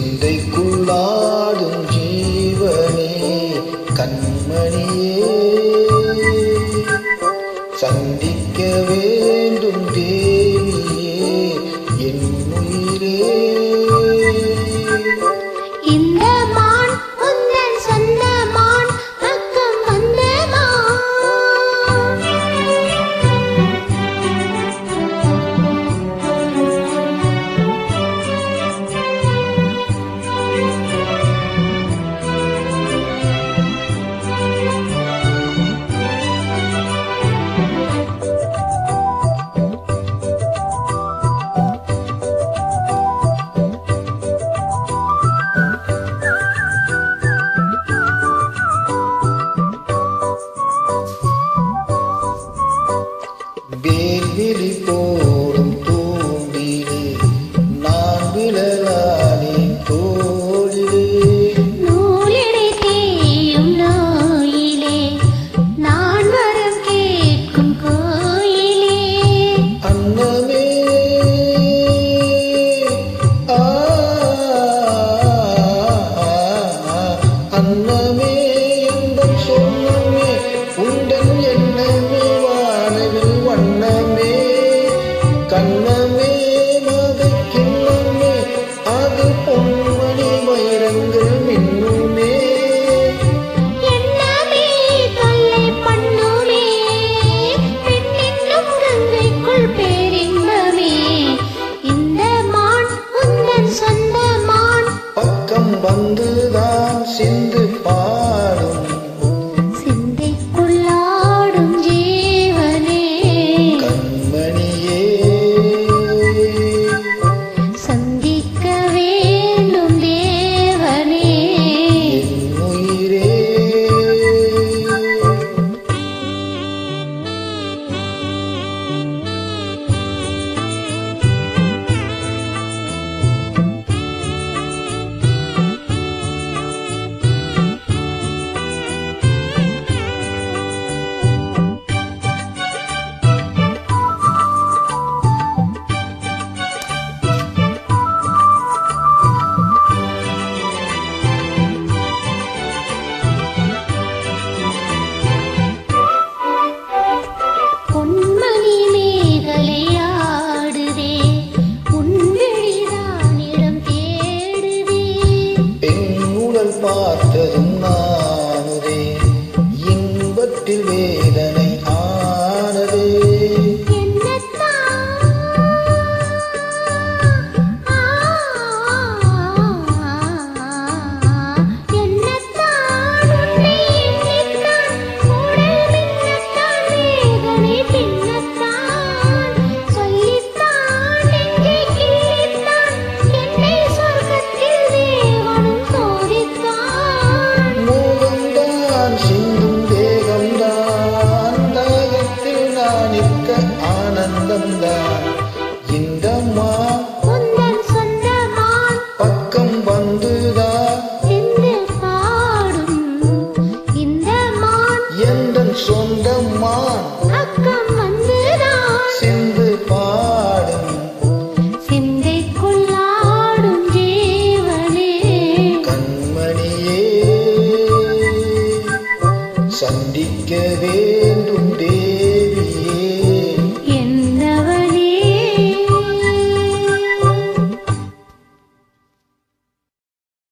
சிந்தைக்குள்ளாடும் ஜீவனே கண்மணியே சந்திக்க வேண்டும் தேவியே என் உயிரே. இந்த மான் உந்தன் சொந்த மான் பக்கம் வந்த வேல்விழி போடும் தூண்டிலே நான் விழலானே தோழிலே நூலிடை தேயும் நோயிலே நான் வரம் கேட்கும் கோயிலே அன்னமே அன்னமே என்பன் சொன்னமே உண்டன் எண்ணமே வானவில் வண்ணமே கண்ணமே மதை கிண்ணமே அது பொன்மணி வைரங்கள் மின்னுமே என்னமே தொல்லை பண்ணுமே பெண்ணென்னும் கங்கைக்குள் பேரின்பமே. இந்த மான் உந்தன் சொந்த மான் பக்கம் வந்துதான் சிந்து பாடும் சிந்தைக்குள்ளாடும் ஜீவனே கண்மணியே சந்திக்க வேண்டும் தேவனே. என் உயிரே. பொன்மணி மேகலையாடுதே உன் விழிதானிடம் தேடுதே பெண்ணுடல் பார்த்ததும் நானுதே இன்பத்தில் வேதனை ஆனதே மோகம்தான் சிந்தும் தேகம்தான் தாகத்தில் நான் நிற்க ஆனந்தம்தான் இந்த மான் பக்கம் வந்துதான் எந்தன் சொந்த மான் சிந்து பாடும் சிந்தைக்குள்ளாடும் ஜீவனே கண்மணியே சந்திக்கவே